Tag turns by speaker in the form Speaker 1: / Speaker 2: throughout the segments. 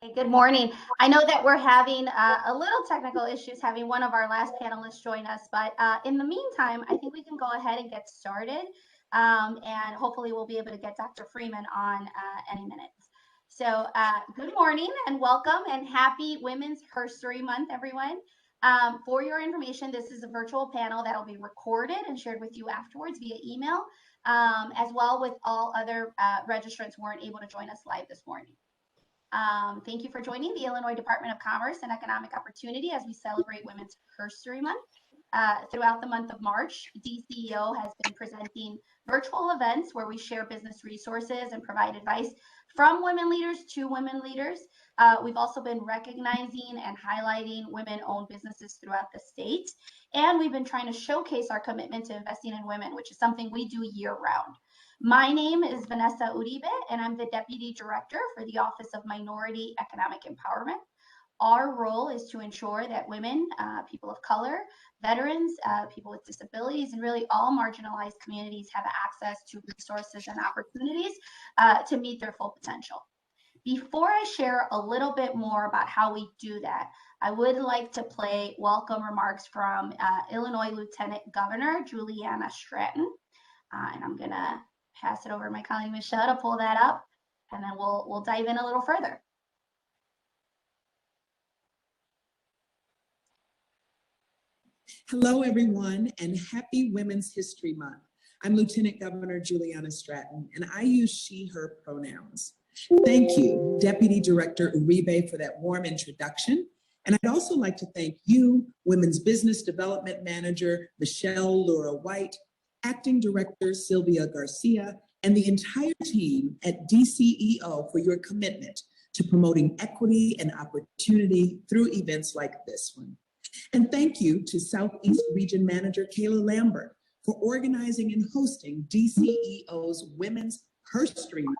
Speaker 1: Hey, good morning. I know that we're having a little technical issues having one of our last panelists join us, but in the meantime, I think we can go ahead and get started, and hopefully we'll be able to get Dr. Freeman on any minute. So good morning and welcome and happy Women's Herstory Month, everyone. For your information, this is a virtual panel that will be recorded and shared with you afterwards via email, as well with all other registrants who weren't able to join us live this morning. Thank you for joining the Illinois Department of Commerce and Economic Opportunity as we celebrate Women's Herstory Month. Throughout the month of March, DCEO has been presenting virtual events where we share business resources and provide advice from women leaders to women leaders. We've also been recognizing and highlighting women-owned businesses throughout the state. And we've been trying to showcase our commitment to investing in women, which is something we do year-round. My name is Vanessa Uribe, and I'm the Deputy Director for the Office of Minority Economic Empowerment. Our role is to ensure that women, people of color, veterans, people with disabilities, and really all marginalized communities have access to resources and opportunities to meet their full potential. Before I share a little bit more about how we do that, I would like to play welcome remarks from Illinois Lieutenant Governor Juliana Stratton, and I'm gonna pass it over to my colleague Michelle to pull that up, and then we'll dive in a little further.
Speaker 2: Hello, everyone, and happy Women's History Month. I'm Lieutenant Governor Juliana Stratton, and I use she, her pronouns. Thank you, Deputy Director Uribe, for that warm introduction. And I'd also like to thank you, Women's Business Development Manager Michelle Lura White, Acting Director Sylvia Garcia, and the entire team at DCEO for your commitment to promoting equity and opportunity through events like this one. And thank you to Southeast Region Manager Kayla Lambert for organizing and hosting DCEO's Women's Herstory Month.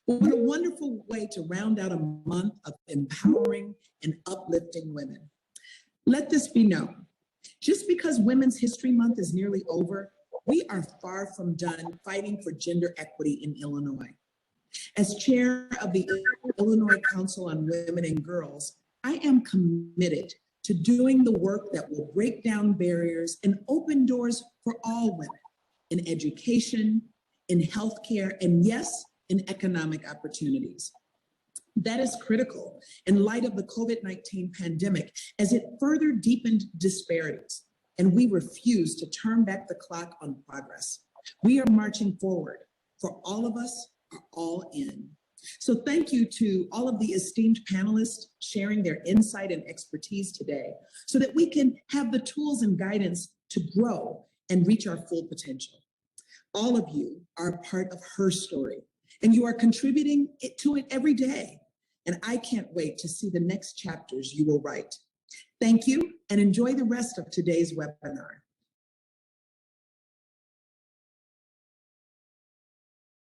Speaker 2: What a wonderful way to round out a month of empowering and uplifting women. Let this be known. Just because Women's History Month is nearly over, we are far from done fighting for gender equity in Illinois. As chair of the Illinois Council on Women and Girls, I am committed to doing the work that will break down barriers and open doors for all women in education, in healthcare, and yes, in economic opportunities. That is critical in light of the COVID-19 pandemic as it further deepened disparities. And we refuse to turn back the clock on progress. We are marching forward, for all of us are all in. So thank you to all of the esteemed panelists sharing their insight and expertise today so that we can have the tools and guidance to grow and reach our full potential. All of you are a part of her story, and you are contributing to it every day. And I can't wait to see the next chapters you will write. Thank you, and enjoy the rest of today's webinar.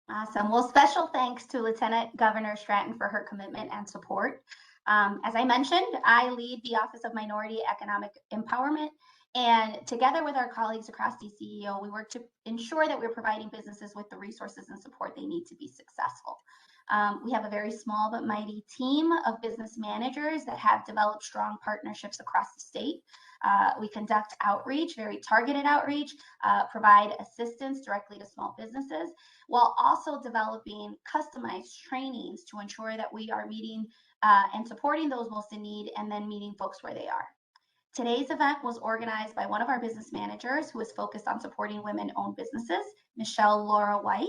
Speaker 1: Awesome. Well, special thanks to Lieutenant Governor Stratton for her commitment and support. As I mentioned, I lead the Office of Minority Economic Empowerment, and together with our colleagues across DCEO, we work to ensure that we're providing businesses with the resources and support they need to be successful. We have a very small but mighty team of business managers that have developed strong partnerships across the state. We conduct outreach, very targeted outreach, provide assistance directly to small businesses, while also developing customized trainings to ensure that we are meeting and supporting those most in need and then meeting folks where they are. Today's event was organized by one of our business managers who is focused on supporting women-owned businesses, Michelle Lura White,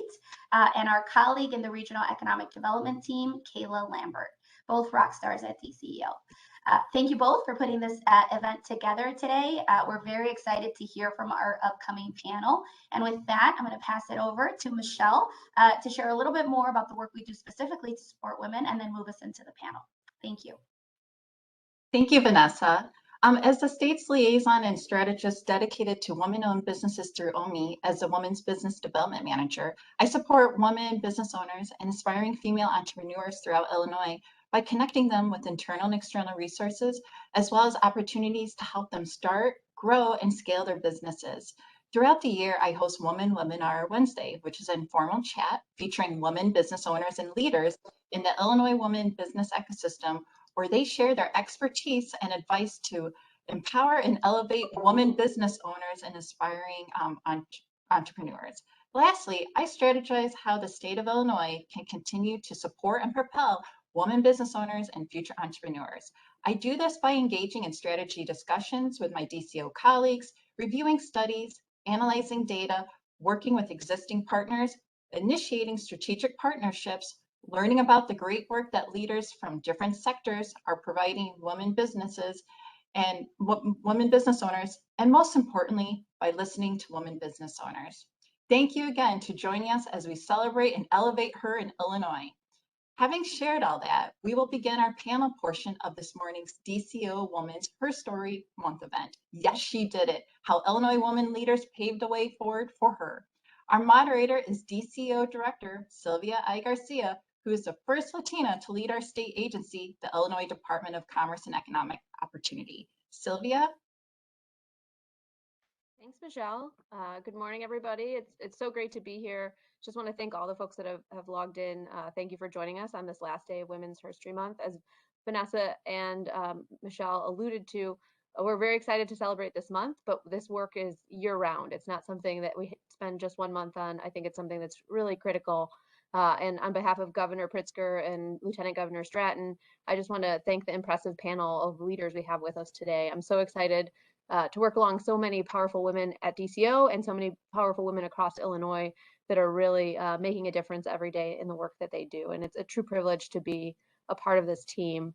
Speaker 1: and our colleague in the Regional Economic Development Team, Kayla Lambert, both rock stars at DCEO. Thank you both for putting this event together today. We're very excited to hear from our upcoming panel. And with that, I'm going to pass it over to Michelle to share a little bit more about the work we do specifically to support women and then move us into the panel. Thank you.
Speaker 3: Thank you, Vanessa. As the state's liaison and strategist dedicated to women-owned businesses through OMEE as a Women's Business Development Manager, I support women business owners and aspiring female entrepreneurs throughout Illinois by connecting them with internal and external resources, as well as opportunities to help them start, grow, and scale their businesses. Throughout the year, I host Woman Webinar Wednesday, which is an informal chat featuring women business owners and leaders in the Illinois women business ecosystem, where they share their expertise and advice to empower and elevate women business owners and aspiring entrepreneurs. Lastly, I strategize how the state of Illinois can continue to support and propel women business owners and future entrepreneurs. I do this by engaging in strategy discussions with my DCO colleagues, reviewing studies, analyzing data, working with existing partners, initiating strategic partnerships, learning about the great work that leaders from different sectors are providing women businesses and women business owners, and most importantly, by listening to women business owners. Thank you again for joining us as we celebrate and elevate her in Illinois. Having shared all that, we will begin our panel portion of this morning's DCO Women's Her Story Month event. Yes, she did it. How Illinois women leaders paved the way forward for her. Our moderator is DCO Director Sylvia I. Garcia, who is the first Latina to lead our state agency, the Illinois Department of Commerce and Economic Opportunity. Sylvia?
Speaker 4: Thanks, Michelle. Good morning, everybody. It's so great to be here. Just want to thank all the folks that have logged in. Thank you for joining us on this last day of Women's History Month. As Vanessa and Michelle alluded to, we're very excited to celebrate this month, but this work is year-round. It's not something that we spend just 1 month on. I think it's something that's really critical. And on behalf of Governor Pritzker and Lieutenant Governor Stratton, I just want to thank the impressive panel of leaders we have with us today. I'm so excited to work along so many powerful women at DCO and so many powerful women across Illinois that are really making a difference every day in the work that they do. And it's a true privilege to be a part of this team.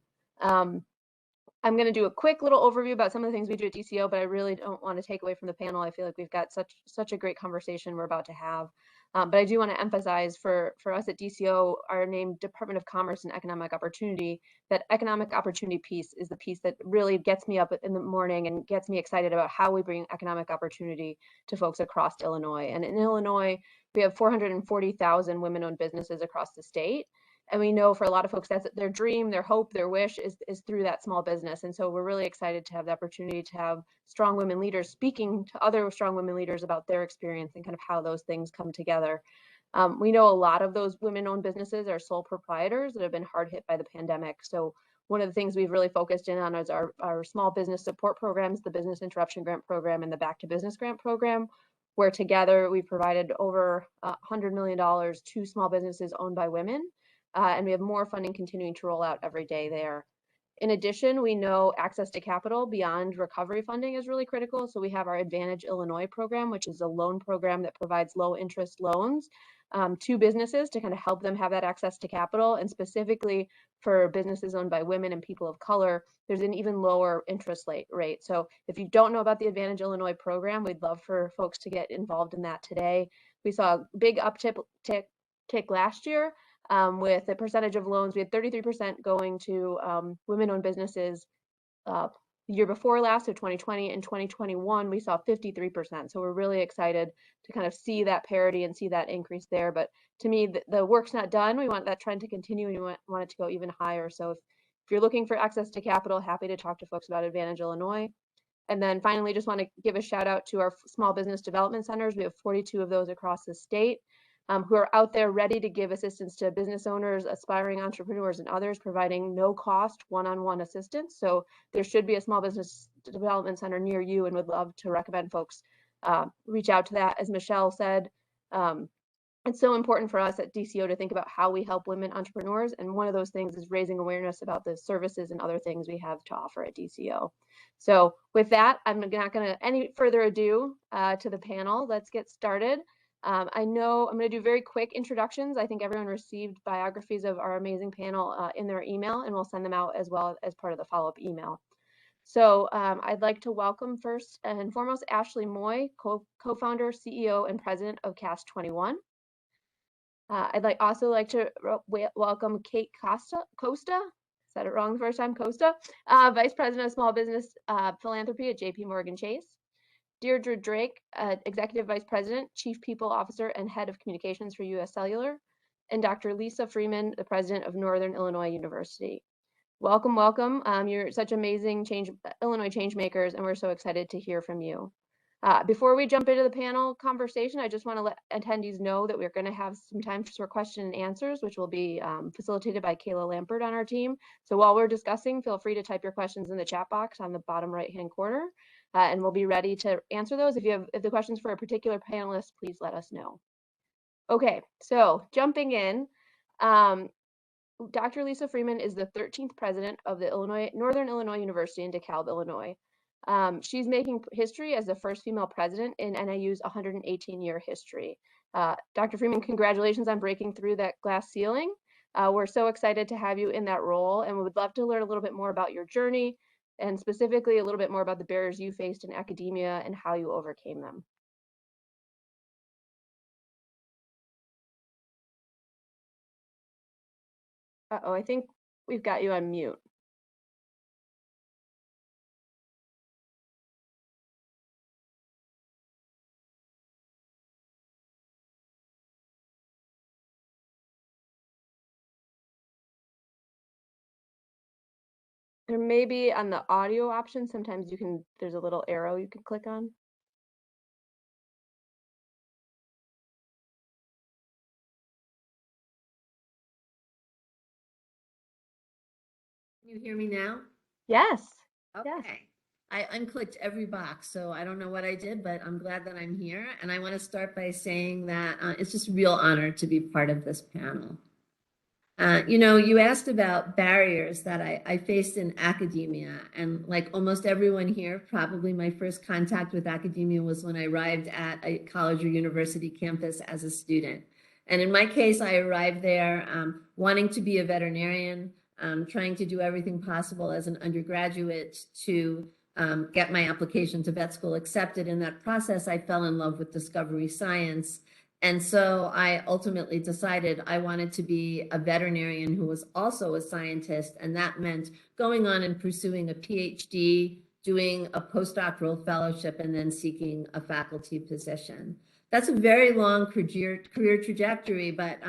Speaker 4: I'm going to do a quick little overview about some of the things we do at DCO, but I really don't want to take away from the panel. I feel like we've got such a great conversation we're about to have. But I do want to emphasize for us at DCO, our name Department of Commerce and Economic Opportunity, that economic opportunity piece is the piece that really gets me up in the morning and gets me excited about how we bring economic opportunity to folks across Illinois. And in Illinois, we have 440,000 women-owned businesses across the state. And we know for a lot of folks, that's their dream, their hope, their wish is through that small business. And so we're really excited to have the opportunity to have strong women leaders speaking to other strong women leaders about their experience and kind of how those things come together. We know a lot of those women-owned businesses are sole proprietors that have been hard hit by the pandemic. So one of the things we've really focused in on is our small business support programs, the Business Interruption Grant Program and the Back to Business Grant Program, where together we've provided over $100 million to small businesses owned by women. And we have more funding continuing to roll out every day there. In addition, we know access to capital beyond recovery funding is really critical. So we have our Advantage Illinois program, which is a loan program that provides low interest loans to businesses to kind of help them have that access to capital. And specifically for businesses owned by women and people of color, there's an even lower interest rate. So if you don't know about the Advantage Illinois program, we'd love for folks to get involved in that today. We saw a big uptick last year. With the percentage of loans, we had 33% going to women-owned businesses the year before last, so 2020 and 2021, we saw 53%. So we're really excited to kind of see that parity and see that increase there. But to me, the work's not done. We want that trend to continue and we want it to go even higher. So if you're looking for access to capital, happy to talk to folks about Advantage Illinois. And then finally, just want to give a shout out to our small business development centers. We have 42 of those across the state. Who are out there ready to give assistance to business owners, aspiring entrepreneurs, and others, providing no cost one-on-one assistance. So there should be a small business development center near you, and would love to recommend folks reach out to that. As Michelle said, it's so important for us at DCO to think about how we help women entrepreneurs. And one of those things is raising awareness about the services and other things we have to offer at DCO. So with that, I'm not going to any further ado to the panel. Let's get started. I know I'm going to do very quick introductions. I think everyone received biographies of our amazing panel in their email, and we'll send them out as well as part of the follow-up email. So I'd like to welcome first and foremost Ashley Moy, co-founder, CEO, and president of Cast 21. I'd also like to welcome Kate Costa. Said it wrong the first time, Costa, Vice President of Small Business Philanthropy at JP Morgan Chase. Deirdre Drake, Executive Vice President, Chief People Officer, and Head of Communications for U.S. Cellular, and Dr. Lisa Freeman, the President of Northern Illinois University. Welcome, welcome. You're such amazing Illinois change makers, and we're so excited to hear from you. Before we jump into the panel conversation, I just want to let attendees know that we're going to have some time for question and answers, which will be facilitated by Kayla Lampert on our team. So while we're discussing, feel free to type your questions in the chat box on the bottom right-hand corner, and we'll be ready to answer those. If the questions for a particular panelist, please let us know. Okay, so jumping in, Dr. Lisa Freeman is the 13th president of the Northern Illinois University in DeKalb, Illinois. She's making history as the first female president in NIU's 118-year history. Dr. Freeman, congratulations on breaking through that glass ceiling. We're so excited to have you in that role, and we would love to learn a little bit more about your journey, and specifically a little bit more about the barriers you faced in academia and how you overcame them. Uh-oh, I think we've got you on mute. There may be on the audio option, sometimes there's a little arrow you can click on.
Speaker 5: Can you hear me now?
Speaker 4: Yes.
Speaker 5: Okay.
Speaker 4: Yes.
Speaker 5: I unclicked every box, so I don't know what I did, but I'm glad that I'm here. And I want to start by saying that it's just a real honor to be part of this panel. You asked about barriers that I faced in academia, and like almost everyone here, probably my first contact with academia was when I arrived at a college or university campus as a student. And in my case, I arrived there wanting to be a veterinarian, trying to do everything possible as an undergraduate to get my application to vet school accepted. In that process, I fell in love with discovery science. And so I ultimately decided I wanted to be a veterinarian who was also a scientist. And that meant going on and pursuing a PhD, doing a postdoctoral fellowship, and then seeking a faculty position. That's a very long career trajectory, but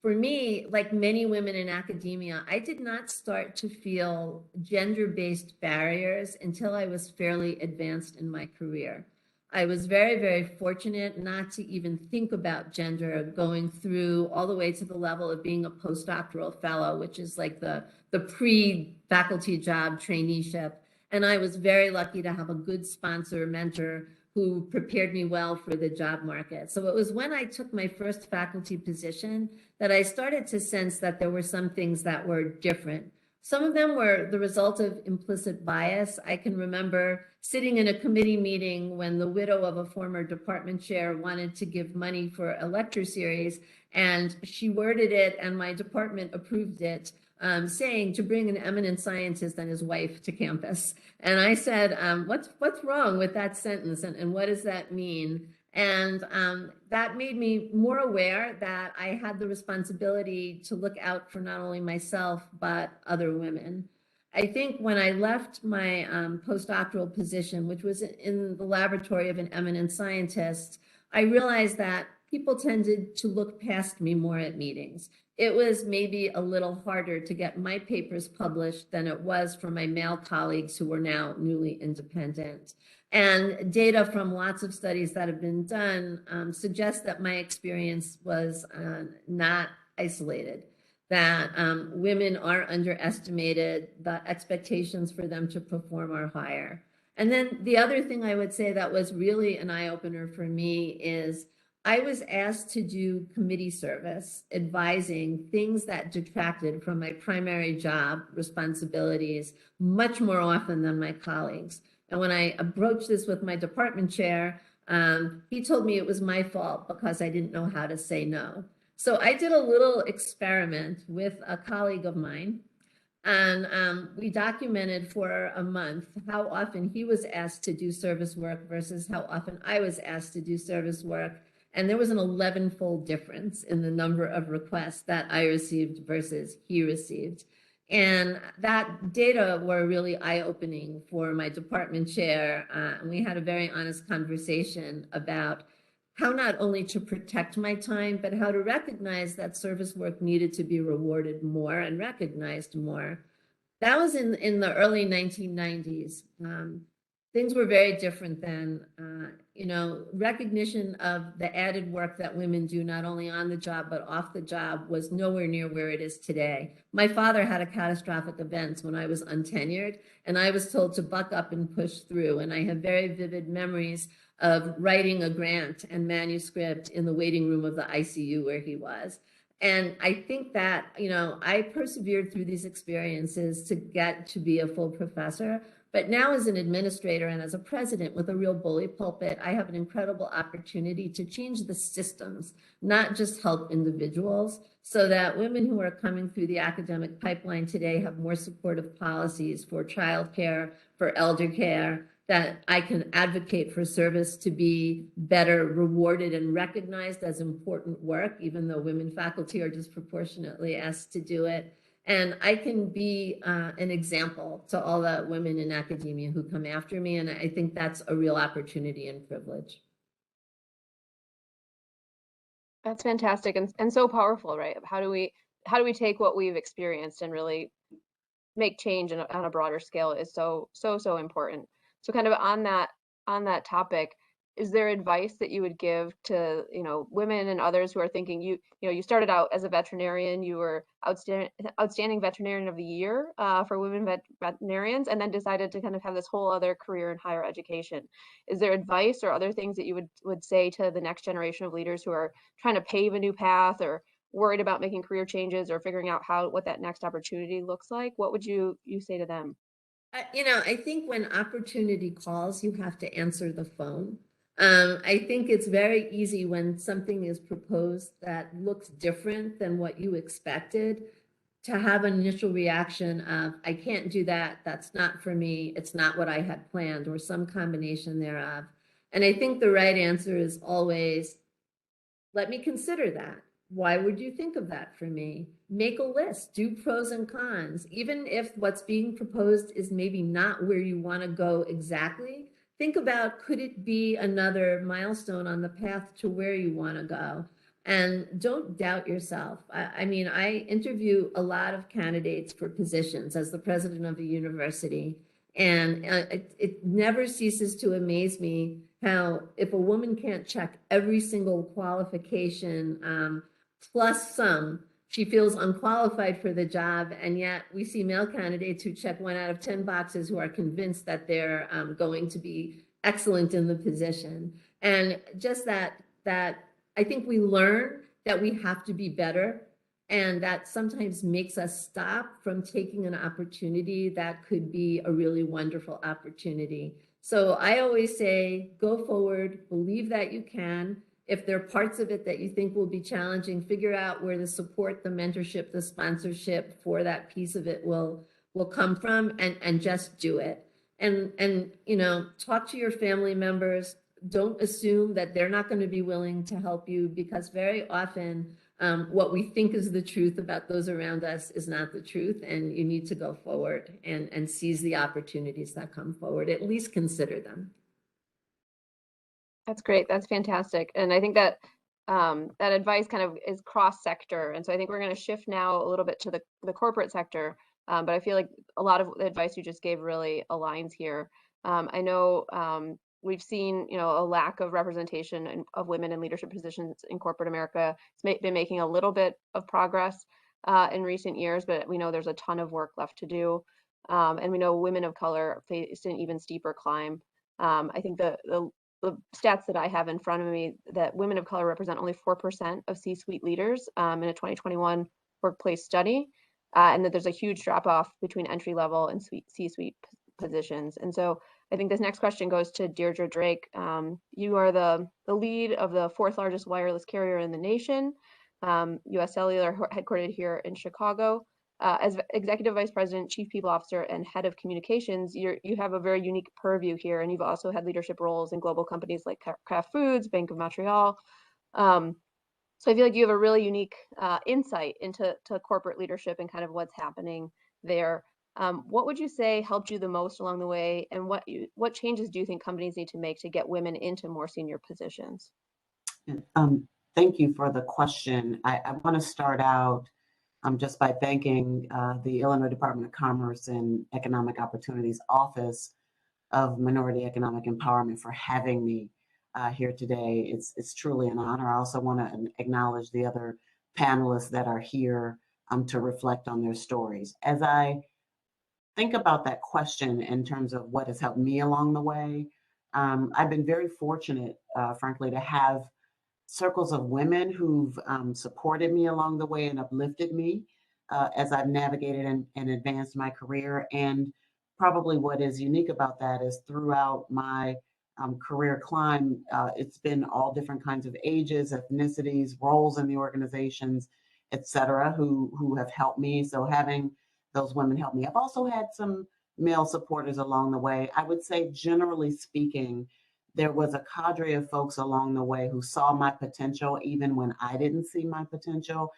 Speaker 5: for me, like many women in academia, I did not start to feel gender-based barriers until I was fairly advanced in my career. I was very, very fortunate not to even think about gender going through all the way to the level of being a postdoctoral fellow, which is like the pre-faculty job traineeship. And I was very lucky to have a good sponsor, mentor, who prepared me well for the job market. So it was when I took my first faculty position that I started to sense that there were some things that were different. Some of them were the result of implicit bias. I can remember sitting in a committee meeting when the widow of a former department chair wanted to give money for a lecture series, and she worded it and my department approved it, saying to bring an eminent scientist and his wife to campus. And I said, what's wrong with that sentence, and what does that mean? And that made me more aware that I had the responsibility to look out for not only myself, but other women. I think when I left my postdoctoral position, which was in the laboratory of an eminent scientist, I realized that people tended to look past me more at meetings. It was maybe a little harder to get my papers published than it was for my male colleagues who were now newly independent. And data from lots of studies that have been done suggest that my experience was not isolated, that women are underestimated, the expectations for them to perform are higher. And then the other thing I would say that was really an eye-opener for me is I was asked to do committee service, advising things that detracted from my primary job responsibilities much more often than my colleagues. And when I approached this with my department chair, he told me it was my fault because I didn't know how to say no. So I did a little experiment with a colleague of mine, and we documented for a month how often he was asked to do service work versus how often I was asked to do service work. And there was an 11-fold difference in the number of requests that I received versus he received. And that data were really eye-opening for my department chair. And we had a very honest conversation about how not only to protect my time, but how to recognize that service work needed to be rewarded more and recognized more. That was in the early 1990s. things were very different then. Recognition of the added work that women do, not only on the job, but off the job, was nowhere near where it is today. My father had a catastrophic event when I was untenured, and I was told to buck up and push through. And I have very vivid memories of writing a grant and manuscript in the waiting room of the ICU where he was. And I think that, I persevered through these experiences to get to be a full professor. But now as an administrator and as a president with a real bully pulpit, I have an incredible opportunity to change the systems, not just help individuals, so that women who are coming through the academic pipeline today have more supportive policies for childcare, for elder care, that I can advocate for service to be better rewarded and recognized as important work, even though women faculty are disproportionately asked to do it. And I can be an example to all the women in academia who come after me. And I think that's a real opportunity and privilege.
Speaker 4: That's fantastic and so powerful, right? How do we take what we've experienced and really make change on a broader scale is so important. So kind of on that topic, is there advice that you would give to, women and others who are thinking, you started out as a veterinarian, you were outstanding veterinarian of the year for women veterinarians, and then decided to kind of have this whole other career in higher education. Is there advice or other things that you would say to the next generation of leaders who are trying to pave a new path or worried about making career changes or figuring out what that next opportunity looks like? What would you say to them?
Speaker 5: I think when opportunity calls, you have to answer the phone. I think it's very easy when something is proposed that looks different than what you expected to have an initial reaction of, I can't do that, that's not for me, it's not what I had planned, or some combination thereof. And I think the right answer is always, let me consider that. Why would you think of that for me? Make a list, do pros and cons. Even if what's being proposed is maybe not where you want to go exactly, think about, could it be another milestone on the path to where you want to go? And don't doubt yourself. I interview a lot of candidates for positions as the president of a university. And it never ceases to amaze me how if a woman can't check every single qualification plus some, she feels unqualified for the job. And yet we see male candidates who check 1 out of 10 boxes who are convinced that they're going to be excellent in the position. And just that I think we learn that we have to be better. And that sometimes makes us stop from taking an opportunity that could be a really wonderful opportunity. So I always say, go forward, believe that you can. If there are parts of it that you think will be challenging, figure out where the support, the mentorship, the sponsorship for that piece of it will come from, and just do it. And talk to your family members. Don't assume that they're not going to be willing to help you, because very often what we think is the truth about those around us is not the truth, and you need to go forward and seize the opportunities that come forward. At least consider them.
Speaker 4: That's great. That's fantastic. And I think that that advice kind of is cross-sector. And so I think we're going to shift now a little bit to the corporate sector. But I feel like a lot of the advice you just gave really aligns here. I know we've seen, a lack of representation of women in leadership positions in corporate America. It's been making a little bit of progress in recent years, but we know there's a ton of work left to do. And we know women of color face an even steeper climb. I think the stats that I have in front of me, that women of color represent only 4% of C-suite leaders in a 2021 workplace study, and that there's a huge drop off between entry level and C-suite positions. And so I think this next question goes to Deirdre Drake. You are the lead of the 4th largest wireless carrier in the nation, US Cellular, headquartered here in Chicago. As Executive Vice President, Chief People Officer, and Head of Communications, you have a very unique purview here, and you've also had leadership roles in global companies like Kraft Foods, Bank of Montreal. So I feel like you have a really unique insight into corporate leadership and kind of what's happening there. What would you say helped you the most along the way, and what changes do you think companies need to make to get women into more senior positions?
Speaker 6: Thank you for the question. I want to start out just by thanking the Illinois Department of Commerce and Economic Opportunities Office of Minority Economic Empowerment for having me here today. It's truly an honor. I also want to acknowledge the other panelists that are here to reflect on their stories. As I think about that question in terms of what has helped me along the way, I've been very fortunate, frankly, to have circles of women who've supported me along the way and uplifted me as I've navigated and advanced my career. And probably what is unique about that is throughout my career climb, it's been all different kinds of ages, ethnicities, roles in the organizations, et cetera, who have helped me. So having those women help me. I've also had some male supporters along the way. I would say, generally speaking, there was a cadre of folks along the way who saw my potential even when I didn't see my potential.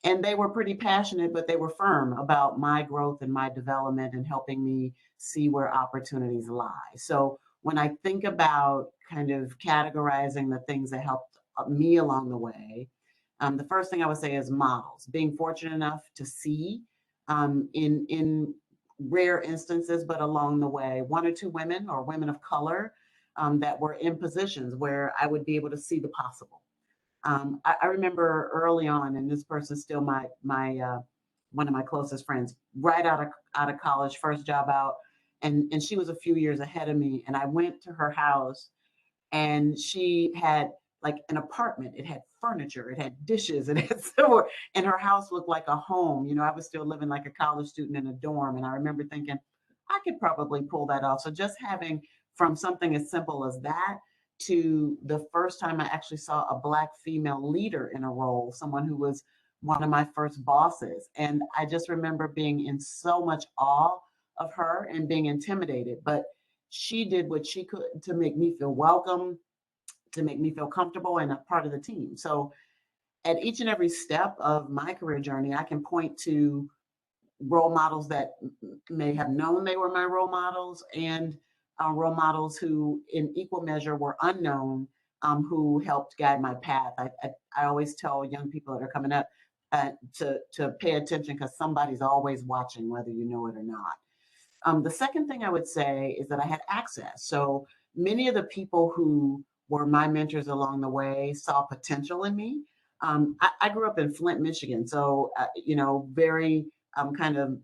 Speaker 6: And they were pretty passionate, but they were firm about my growth and my development and helping me see where opportunities lie. So when I think about kind of categorizing the things that helped me along the way, the first thing I would say is models. Being fortunate enough to see in rare instances, but along the way, one or two women or women of color that were in positions where I would be able to see the possible. I remember early on, and this person's still my one of my closest friends, right out of college, first job out, and she was a few years ahead of me. And I went to her house, and she had like an apartment. It had furniture, it had dishes, it had silver, and her house looked like a home. You know, I was still living like a college student in a dorm, and I remember thinking, I could probably pull that off. So just having from something as simple as that to the first time I actually saw a Black female leader in a role, someone who was one of my first bosses. And I just remember being in so much awe of her and being intimidated, but she did what she could to make me feel welcome, to make me feel comfortable and a part of the team. So at each and every step of my career journey, I can point to role models that may have known they were my role models and role models who in equal measure were unknown, who helped guide my path. I always tell young people that are coming up to pay attention because somebody's always watching, whether you know it or not. The second thing I would say is that I had access. So many of the people who were my mentors along the way saw potential in me. I grew up in Flint, Michigan, so very kind of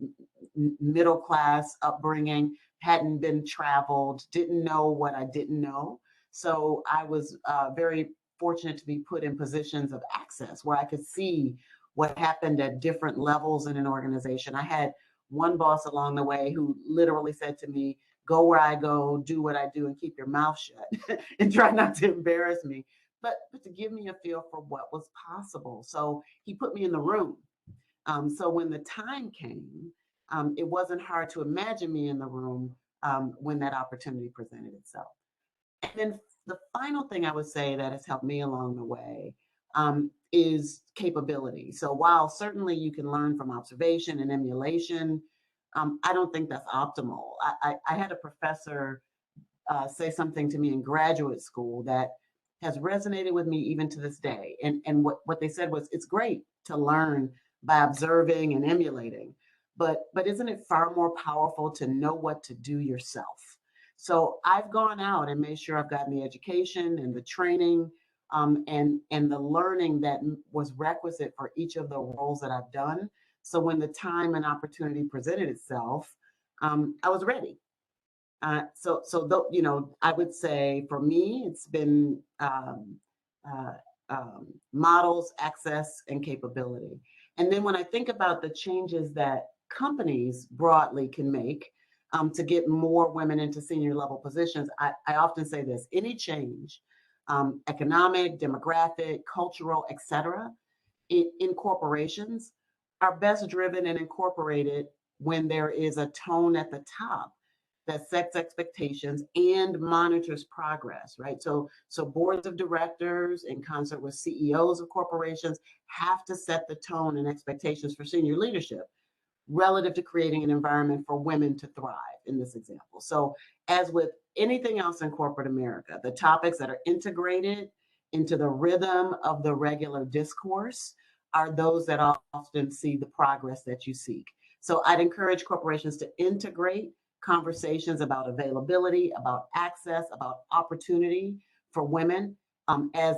Speaker 6: middle class upbringing, hadn't been traveled, didn't know what I didn't know. So I was very fortunate to be put in positions of access where I could see what happened at different levels in an organization. I had one boss along the way who literally said to me, go where I go, do what I do, and keep your mouth shut and try not to embarrass me, but to give me a feel for what was possible. So he put me in the room. So when the time came, it wasn't hard to imagine me in the room when that opportunity presented itself. And then the final thing I would say that has helped me along the way is capability. So while certainly you can learn from observation and emulation, I don't think that's optimal. I had a professor say something to me in graduate school that has resonated with me even to this day. And what they said was, it's great to learn by observing and emulating, but isn't it far more powerful to know what to do yourself? So I've gone out and made sure I've gotten the education and the training and the learning that was requisite for each of the roles that I've done. So when the time and opportunity presented itself, I was ready. I would say for me, it's been models, access, and capability. And then when I think about the changes that companies broadly can make to get more women into senior level positions, I often say this: any change, economic, demographic, cultural, et cetera, in corporations are best driven and incorporated when there is a tone at the top that sets expectations and monitors progress, right? So boards of directors in concert with CEOs of corporations have to set the tone and expectations for senior leadership relative to creating an environment for women to thrive in this example. So as with anything else in corporate America, the topics that are integrated into the rhythm of the regular discourse are those that often see the progress that you seek. So I'd encourage corporations to integrate conversations about availability, about access, about opportunity for women as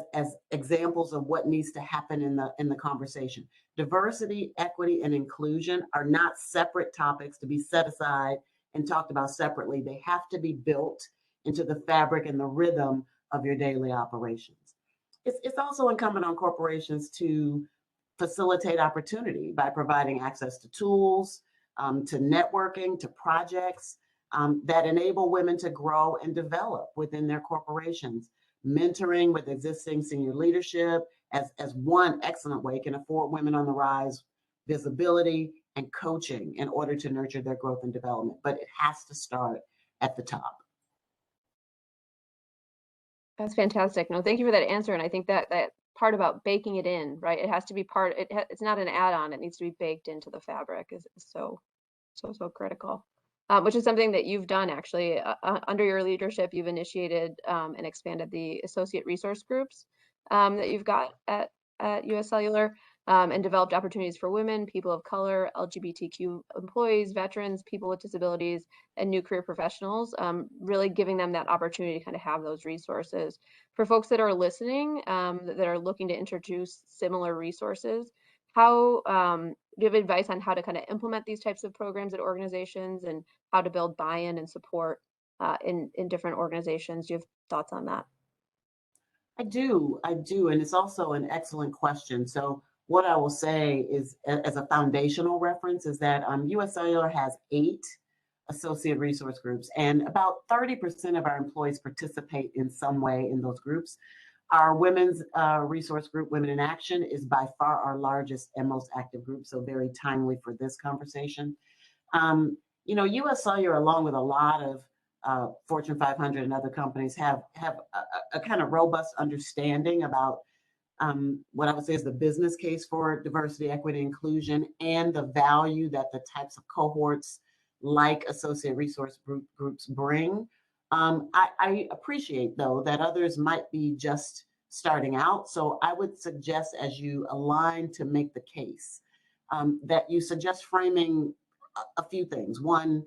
Speaker 6: examples of what needs to happen in the conversation. Diversity, equity, and inclusion are not separate topics to be set aside and talked about separately. They have to be built into the fabric and the rhythm of your daily operations. It's also incumbent on corporations to facilitate opportunity by providing access to tools, to networking, to projects that enable women to grow and develop within their corporations. Mentoring with existing senior leadership as one excellent way can afford women on the rise visibility and coaching in order to nurture their growth and development. But it has to start at the top.
Speaker 4: That's fantastic. No, thank you for that answer. And I think that part about baking it in, right? It has to be part, it's not an add-on, it needs to be baked into the fabric is so critical. Which is something that you've done actually. Under your leadership, you've initiated and expanded the associate resource groups that you've got at US Cellular and developed opportunities for women, people of color, LGBTQ employees, veterans, people with disabilities, and new career professionals, really giving them that opportunity to kind of have those resources. For folks that are listening, that are looking to introduce similar resources, how do you have advice on how to kind of implement these types of programs at organizations and how to build buy-in and support in different organizations? Do you have thoughts on that?
Speaker 6: I do, and it's also an excellent question. So what I will say is, as a foundational reference, is that US Cellular has 8 associate resource groups, and about 30% of our employees participate in some way in those groups. Our women's resource group, Women in Action, is by far our largest and most active group, so very timely for this conversation. US Cellular, along with a lot of Fortune 500 and other companies, have a kind of robust understanding about what I would say is the business case for diversity, equity, inclusion, and the value that the types of cohorts like associate resource groups bring. I appreciate, though, that others might be just starting out. So I would suggest, as you align to make the case, that you suggest framing a few things. One,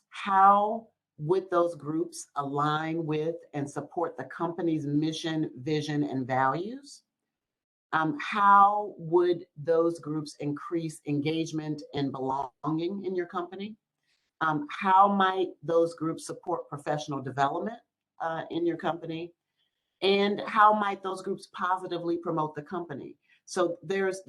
Speaker 6: how would those groups align with and support the company's mission, vision, and values? How would those groups increase engagement and belonging in your company? How might those groups support professional development in your company? And how might those groups positively promote the company? So there's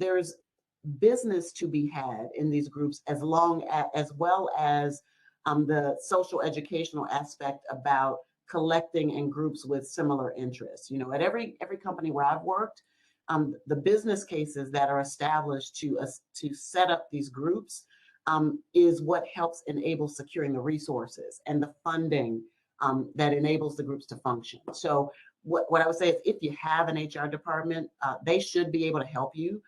Speaker 6: business to be had in these groups, as well as the social educational aspect about collecting in groups with similar interests. At every company where I've worked, the business cases that are established to set up these groups is what helps enable securing the resources and the funding that enables the groups to function. So what I would say is, if you have an HR department, they should be able to help you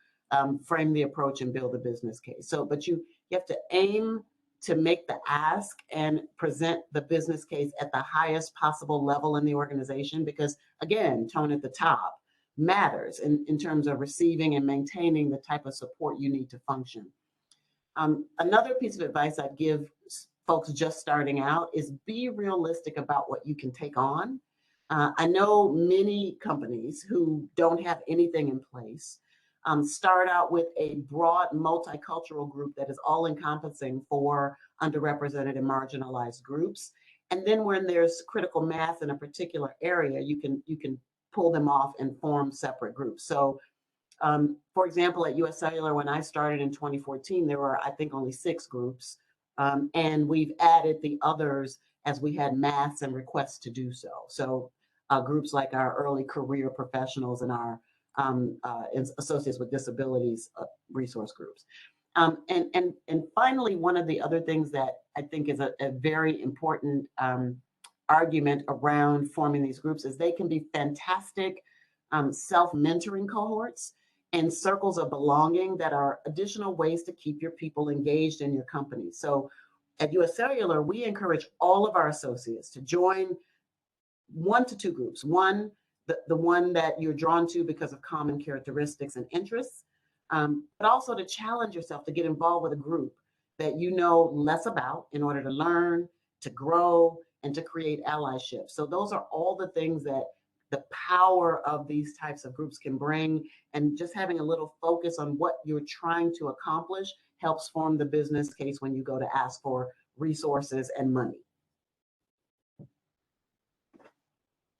Speaker 6: frame the approach and build the business case. But you have to aim to make the ask and present the business case at the highest possible level in the organization, because, again, tone at the top matters in terms of receiving and maintaining the type of support you need to function. Another piece of advice I'd give folks just starting out is be realistic about what you can take on. I know many companies who don't have anything in place start out with a broad multicultural group that is all-encompassing for underrepresented and marginalized groups. And then when there's critical mass in a particular area, you can pull them off and form separate groups. So for example, at US Cellular, when I started in 2014, there were, I think, only 6 groups. And we've added the others as we had mass and requests to do so. So groups like our early career professionals and our associates with disabilities resource groups. And finally, one of the other things that I think is a very important argument around forming these groups is they can be fantastic self-mentoring cohorts and circles of belonging that are additional ways to keep your people engaged in your company. So at US Cellular, we encourage all of our associates to join 1 to 2 groups. One, the one that you're drawn to because of common characteristics and interests, but also to challenge yourself to get involved with a group that you know less about in order to learn, to grow, and to create allyship. So those are all the things that the power of these types of groups can bring, and just having a little focus on what you're trying to accomplish helps form the business case when you go to ask for resources and money.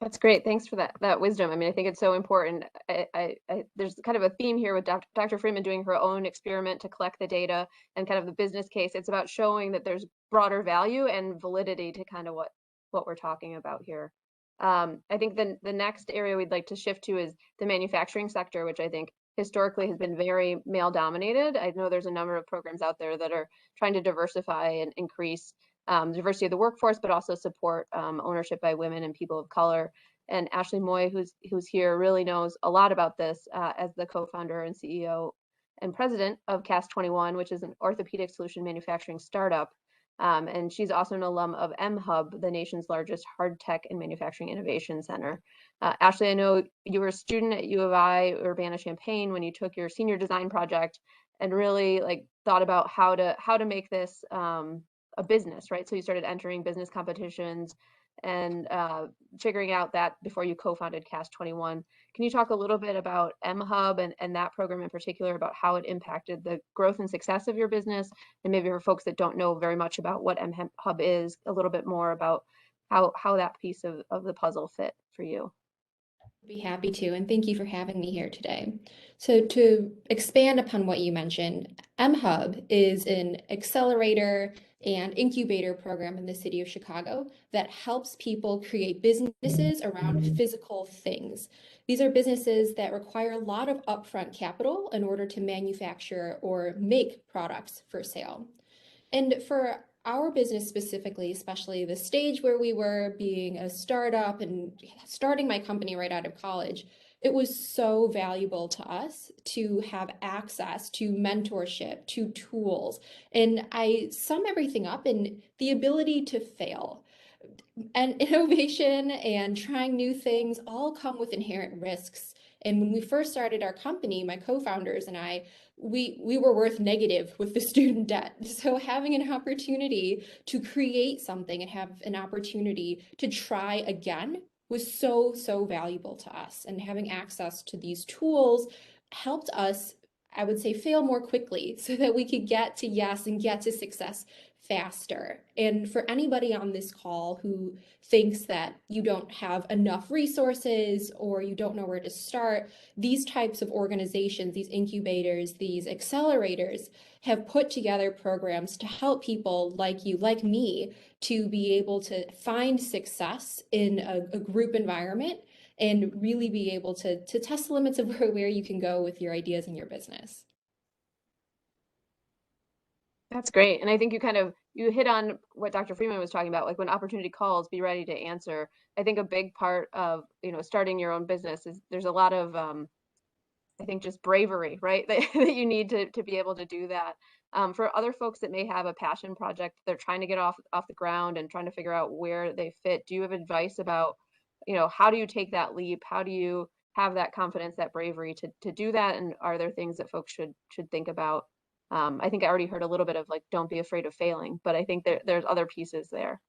Speaker 4: That's great. Thanks for that wisdom. I mean, I think it's so important. There's kind of a theme here with Dr. Freeman doing her own experiment to collect the data and kind of the business case. It's about showing that there's broader value and validity to kind of what we're talking about here. I think the next area we'd like to shift to is the manufacturing sector, which I think historically has been very male dominated. I know there's a number of programs out there that are trying to diversify and increase diversity of the workforce, but also support ownership by women and people of color. And Ashley Moy, who's here, really knows a lot about this as the co-founder and CEO and president of Cast 21, which is an orthopedic solution manufacturing startup. And she's also an alum of MHub, the nation's largest hard tech and manufacturing innovation center. Ashley, I know you were a student at U of I, Urbana-Champaign, when you took your senior design project and really thought about how to make this a business, right? So you started entering business competitions and figuring out that before you co-founded Cast 21. Can you talk a little bit about MHub and that program in particular, about how it impacted the growth and success of your business? And maybe for folks that don't know very much about what MHub is, a little bit more about how that piece of the puzzle fit for you.
Speaker 7: Be happy to, and thank you for having me here today. So to expand upon what you mentioned, MHub is an accelerator and incubator program in the city of Chicago that helps people create businesses around physical things. These are businesses that require a lot of upfront capital in order to manufacture or make products for sale. And for our business specifically, especially the stage where we were being a startup and starting my company right out of college, it was so valuable to us to have access to mentorship, to tools. And I sum everything up in the ability to fail. And innovation and trying new things all come with inherent risks. And when we first started our company, my co-founders and I, we were worth negative with the student debt. So having an opportunity to create something and have an opportunity to try again was so, so valuable to us. And having access to these tools helped us, I would say, fail more quickly so that we could get to yes and get to success faster. And for anybody on this call who thinks that you don't have enough resources or you don't know where to start, these types of organizations, these incubators, these accelerators have put together programs to help people like you, like me, to be able to find success in a group environment and really be able to test the limits of where you can go with your ideas and your business.
Speaker 4: That's great. And I think you hit on what Dr. Freeman was talking about, like when opportunity calls, be ready to answer. I think a big part of, starting your own business is there's a lot of, I think just bravery, right? That you need to be able to do that. For other folks that may have a passion project, they're trying to get off the ground and trying to figure out where they fit. Do you have advice about, how do you take that leap? How do you have that confidence, that bravery to do that? And are there things that folks should think about? I think I already heard a little bit of don't be afraid of failing, but I think there's other pieces there.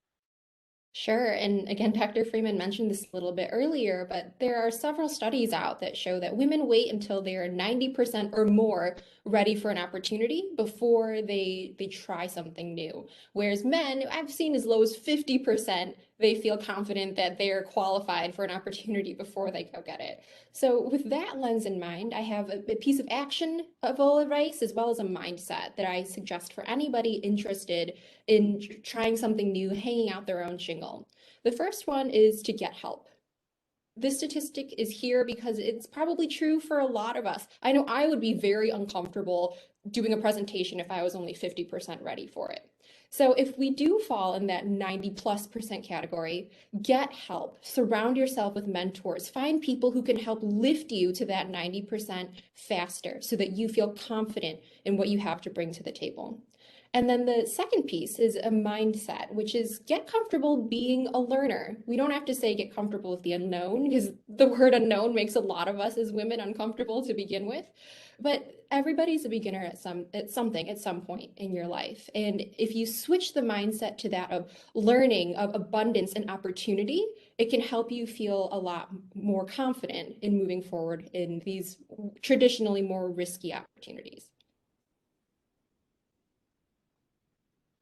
Speaker 7: Sure. And again, Dr. Freeman mentioned this a little bit earlier, but there are several studies out that show that women wait until they're 90% or more ready for an opportunity before they try something new. Whereas men, I've seen as low as 50%, they feel confident that they're qualified for an opportunity before they go get it. So with that lens in mind, I have a piece of actionable advice as well as a mindset that I suggest for anybody interested in trying something new, hanging out their own shingle. The first one is to get help. This statistic is here because it's probably true for a lot of us. I know I would be very uncomfortable doing a presentation if I was only 50% ready for it. So if we do fall in that 90+% category, get help, surround yourself with mentors, find people who can help lift you to that 90% faster so that you feel confident in what you have to bring to the table. And then the second piece is a mindset, which is get comfortable being a learner. We don't have to say get comfortable with the unknown, because the word unknown makes a lot of us as women uncomfortable to begin with. But everybody's a beginner at something at some point in your life. And if you switch the mindset to that of learning, of abundance and opportunity, it can help you feel a lot more confident in moving forward in these traditionally more risky opportunities.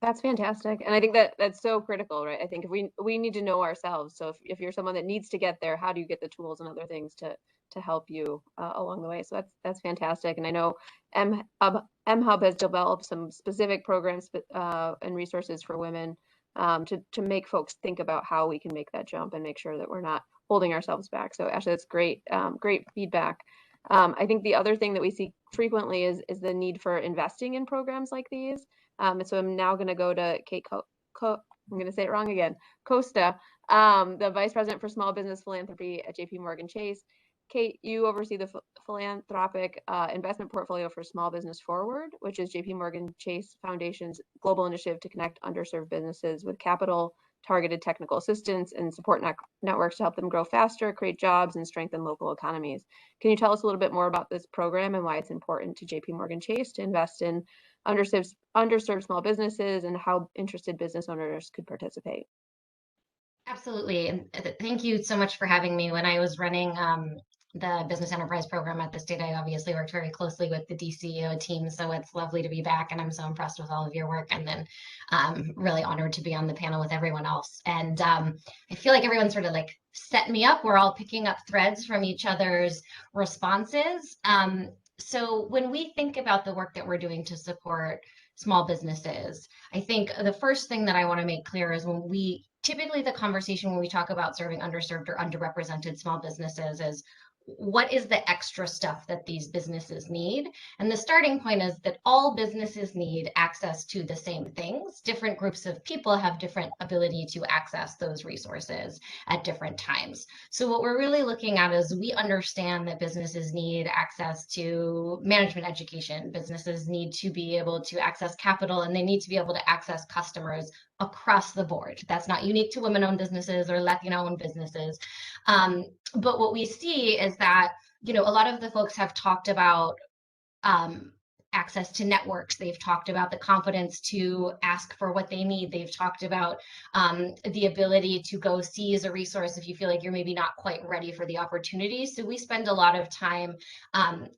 Speaker 4: That's fantastic. And I think that that's so critical, right? I think if we need to know ourselves. So if you're someone that needs to get there, how do you get the tools and other things to help you along the way? So that's fantastic. And I know MHub has developed some specific programs and resources for women to make folks think about how we can make that jump and make sure that we're not holding ourselves back. So Ashley, that's great, great feedback. I think the other thing that we see frequently is the need for investing in programs like these. And so I'm now going to go to Kate I'm going to say it wrong again, Costa, the Vice President for Small Business Philanthropy at JP Morgan Chase. Kate, you oversee the philanthropic investment portfolio for Small Business Forward, which is JP Morgan Chase Foundation's global initiative to connect underserved businesses with capital, targeted technical assistance, and support networks to help them grow faster, create jobs, and strengthen local economies. Can you tell us a little bit more about this program and why it's important to JP Morgan Chase to invest in underserved small businesses and how interested business owners could participate?
Speaker 8: Absolutely. And thank you so much for having me. When I was running the business enterprise program at the state, I obviously worked very closely with the DCEO team. So it's lovely to be back. And I'm so impressed with all of your work. And then really honored to be on the panel with everyone else. And I feel like everyone sort of like set me up. We're all picking up threads from each other's responses. So when we think about the work that we're doing to support small businesses, I think the first thing that I want to make clear is typically the conversation when we talk about serving underserved or underrepresented small businesses is what is the extra stuff that these businesses need? And the starting point is that all businesses need access to the same things. Different groups of people have different ability to access those resources at different times. So what we're really looking at is we understand that businesses need access to management education. Businesses need to be able to access capital, and they need to be able to access customers across the board. That's not unique to women-owned businesses or Latino-owned businesses. But what we see is that, a lot of the folks have talked about access to networks. They've talked about the confidence to ask for what they need. They've talked about the ability to go seize a resource if you feel like you're maybe not quite ready for the opportunity. So we spend a lot of time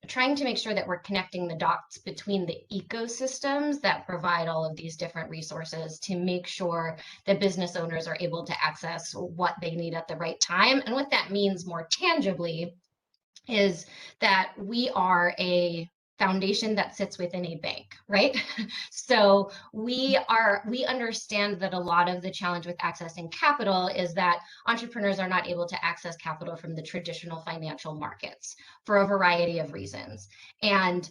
Speaker 8: trying to make sure that we're connecting the dots between the ecosystems that provide all of these different resources to make sure that business owners are able to access what they need at the right time. And what that means more tangibly is that we are a foundation that sits within a bank, right? So we understand that a lot of the challenge with accessing capital is that entrepreneurs are not able to access capital from the traditional financial markets for a variety of reasons. And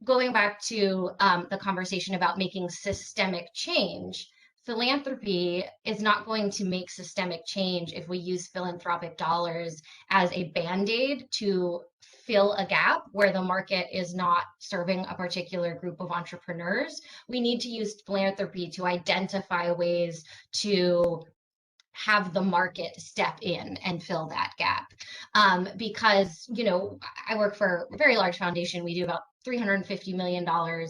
Speaker 8: going back to the conversation about making systemic change, philanthropy is not going to make systemic change if we use philanthropic dollars as a band-aid to fill a gap where the market is not serving a particular group of entrepreneurs. We need to use philanthropy to identify ways to have the market step in and fill that gap. Because, I work for a very large foundation. We do about $350 million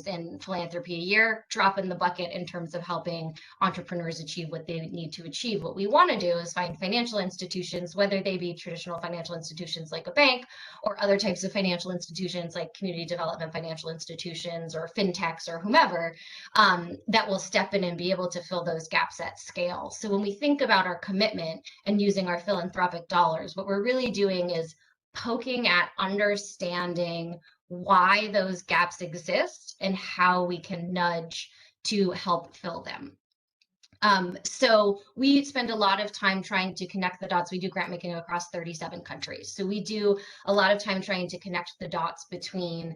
Speaker 8: in philanthropy a year, drop in the bucket in terms of helping entrepreneurs achieve what they need to achieve. What we want to do is find financial institutions, whether they be traditional financial institutions like a bank or other types of financial institutions like community development financial institutions or fintechs or whomever, that will step in and be able to fill those gaps at scale. So when we think about our commitment and using our philanthropic dollars, what we're really doing is poking at understanding why those gaps exist and how we can nudge to help fill them. So we spend a lot of time trying to connect the dots. We do grant making across 37 countries. So we do a lot of time trying to connect the dots between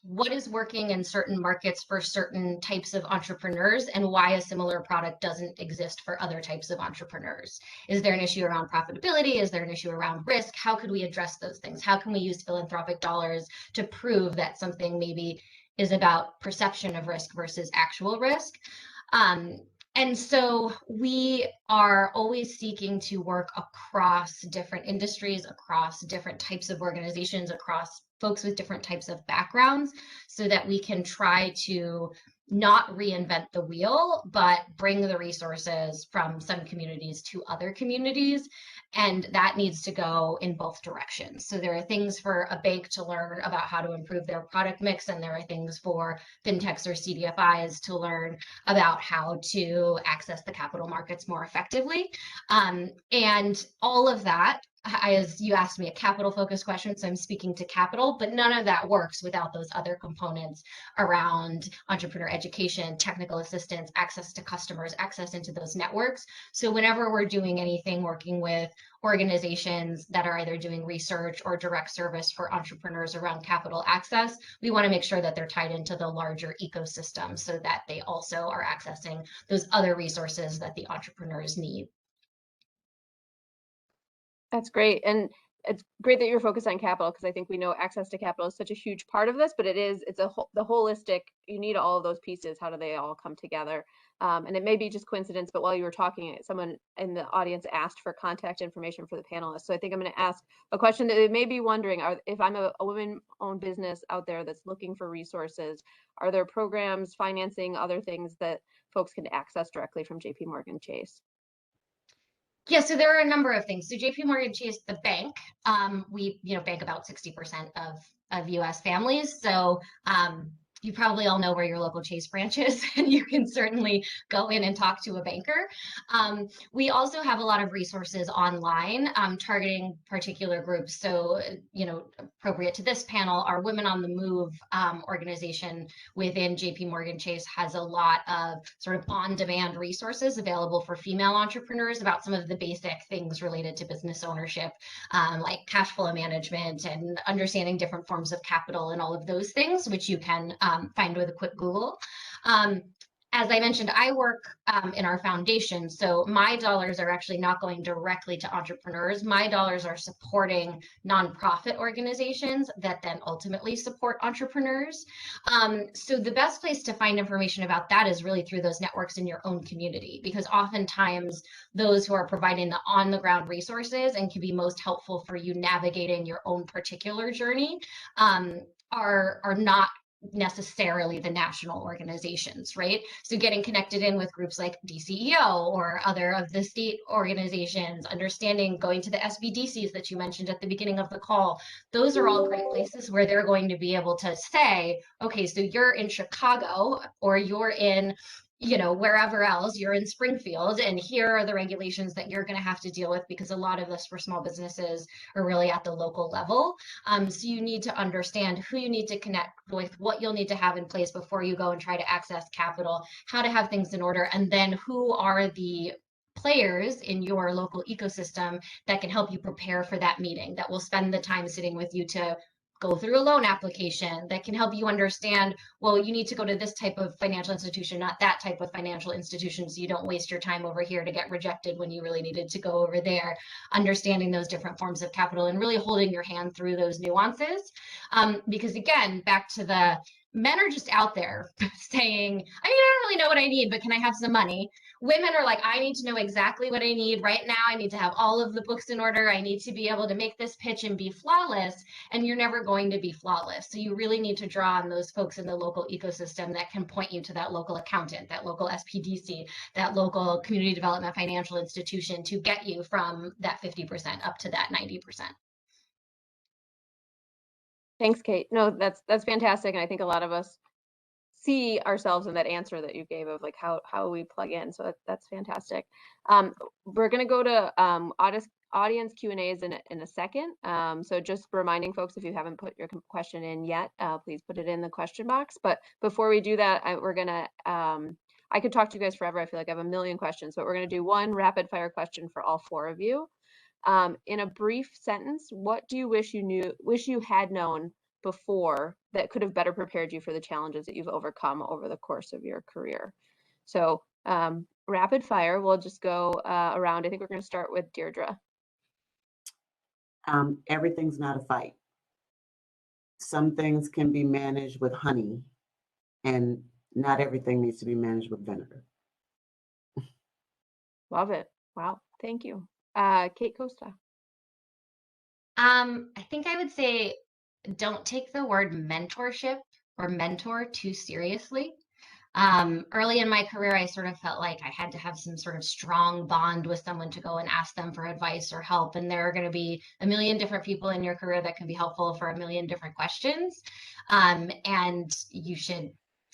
Speaker 8: what is working in certain markets for certain types of entrepreneurs and why a similar product doesn't exist for other types of entrepreneurs. Is there an issue around profitability? Is there an issue around risk? How could we address those things? How can we use philanthropic dollars to prove that something maybe is about perception of risk versus actual risk. And so we are always seeking to work across different industries, across different types of organizations, across folks with different types of backgrounds, so that we can try to not reinvent the wheel, but bring the resources from some communities to other communities. And that needs to go in both directions. So there are things for a bank to learn about how to improve their product mix, and there are things for fintechs or CDFIs to learn about how to access the capital markets more effectively. And all of that, as you asked me a capital focused question, so I'm speaking to capital, but none of that works without those other components around entrepreneur education, technical assistance, access to customers, access into those networks. So whenever we're doing anything working with organizations that are either doing research or direct service for entrepreneurs around capital access, we want to make sure that they're tied into the larger ecosystem so that they also are accessing those other resources that the entrepreneurs need.
Speaker 4: That's great. And it's great that you're focused on capital, because I think we know access to capital is such a huge part of this, but it's the holistic, you need all of those pieces. How do they all come together? And it may be just coincidence, but while you were talking, someone in the audience asked for contact information for the panelists. So I think I'm going to ask a question that they may be wondering, if I'm a women-owned business out there that's looking for resources, are there programs, financing, other things that folks can access directly from JP Morgan Chase?
Speaker 8: Yeah, so there are a number of things. So JP Morgan Chase, the bank, we bank about 60% of US families. So you probably all know where your local Chase branch is, and you can certainly go in and talk to a banker. We also have a lot of resources online targeting particular groups. So, appropriate to this panel, our Women on the Move organization within JP Morgan Chase has a lot of sort of on-demand resources available for female entrepreneurs about some of the basic things related to business ownership, like cash flow management and understanding different forms of capital and all of those things, which you can find with a quick Google. As I mentioned, I work in our foundation, so my dollars are actually not going directly to entrepreneurs. My dollars are supporting nonprofit organizations that then ultimately support entrepreneurs. So the best place to find information about that is really through those networks in your own community, because oftentimes those who are providing the on-the-ground resources and can be most helpful for you navigating your own particular journey are not necessarily the national organizations, right? So getting connected in with groups like DCEO or other of the state organizations, understanding, going to the SBDCs that you mentioned at the beginning of the call, those are all great places where they're going to be able to say, okay, so you're in Chicago or you're in wherever else, you're in Springfield, and here are the regulations that you're going to have to deal with, because a lot of this for small businesses are really at the local level. So you need to understand who you need to connect with, what you'll need to have in place before you go and try to access capital, how to have things in order, and then who are the players in your local ecosystem that can help you prepare for that meeting, that will spend the time sitting with you to go through a loan application, that can help you understand, well, you need to go to this type of financial institution, not that type of financial institution, so you don't waste your time over here to get rejected when you really needed to go over there. Understanding those different forms of capital and really holding your hand through those nuances. Because again, back to the men are just out there saying, I don't really know what I need, but can I have some money? Women are like, I need to know exactly what I need right now. I need to have all of the books in order. I need to be able to make this pitch and be flawless. And you're never going to be flawless. So you really need to draw on those folks in the local ecosystem that can point you to that local accountant, that local SPDC, that local community development financial institution to get you from that 50% up to that 90%.
Speaker 4: Thanks, Kate. No, that's fantastic. And I think a lot of us see ourselves in that answer that you gave of like how we plug in. So that's fantastic. We're going to go to audience Q&As in a second. So just reminding folks, if you haven't put your question in yet, please put it in the question box. But before we do that, we're going to, I could talk to you guys forever. I feel like I have a million questions, but we're going to do one rapid fire question for all four of you. In a brief sentence, what do you wish you had known before that could have better prepared you for the challenges that you've overcome over the course of your career? So rapid fire, we'll just go around. I think we're going to start with Deirdre.
Speaker 6: Everything's not a fight. Some things can be managed with honey, and not everything needs to be managed with vinegar.
Speaker 4: Love it. Wow. Thank you. Kate Costa.
Speaker 8: I think I would say don't take the word mentorship or mentor too seriously. Early in my career, I sort of felt like I had to have some sort of strong bond with someone to go and ask them for advice or help. And there are going to be a million different people in your career that can be helpful for a million different questions. And you should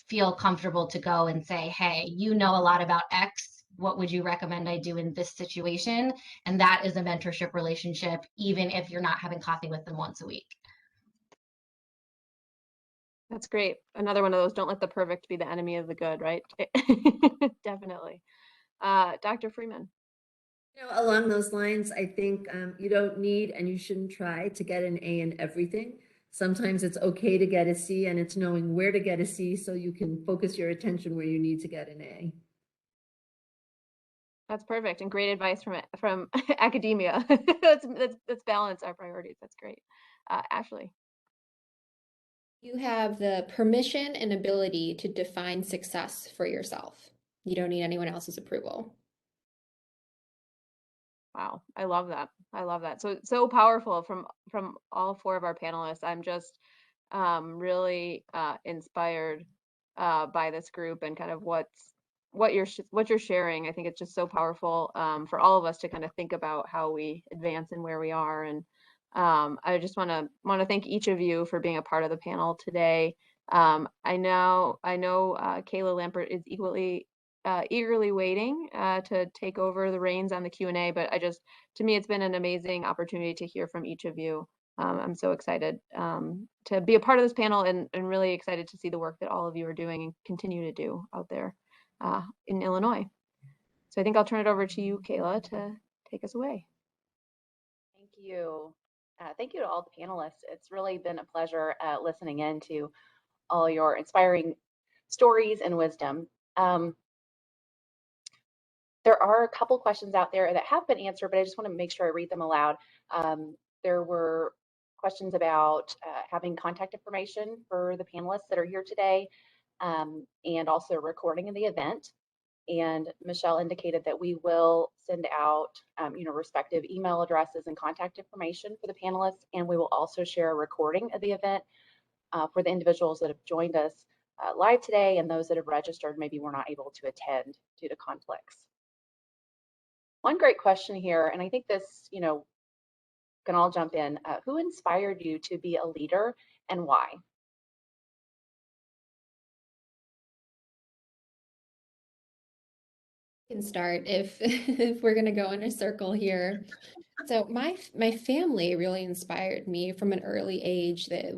Speaker 8: feel comfortable to go and say, hey, you know a lot about X. What would you recommend I do in this situation? And that is a mentorship relationship, even if you're not having coffee with them once a week.
Speaker 4: That's great. Another one of those, don't let the perfect be the enemy of the good, right? Definitely. Dr. Freeman.
Speaker 5: You know, along those lines, I think you don't need and you shouldn't try to get an A in everything. Sometimes it's okay to get a C, and it's knowing where to get a C so you can focus your attention where you need to get an A.
Speaker 4: That's perfect and great advice from academia. let's balance our priorities. That's great. Ashley.
Speaker 7: You have the permission and ability to define success for yourself. You don't need anyone else's approval.
Speaker 4: Wow, I love that. I love that. So powerful from all four of our panelists. I'm just really inspired by this group and kind of what you're sharing. I think it's just so powerful for all of us to kind of think about how we advance and where we are. And I just want to thank each of you for being a part of the panel today. I know Kayla Lampert is eagerly waiting to take over the reins on the Q&A, but to me, it's been an amazing opportunity to hear from each of you. I'm so excited to be a part of this panel and really excited to see the work that all of you are doing and continue to do out there in Illinois. So I think I'll turn it over to you, Kayla, to take us away.
Speaker 9: Thank you. Thank you to all the panelists. It's really been a pleasure listening in to all your inspiring stories and wisdom. There are a couple questions out there that have been answered, but I just want to make sure I read them aloud. There were questions about having contact information for the panelists that are here today, and also recording of the event. And Michelle indicated that we will send out, respective email addresses and contact information for the panelists, and we will also share a recording of the event for the individuals that have joined us live today and those that have registered maybe were not able to attend due to conflicts. One great question here, and I think this, can all jump in. Who inspired you to be a leader and why?
Speaker 7: Can start if we're gonna go in a circle here. So my family really inspired me from an early age. That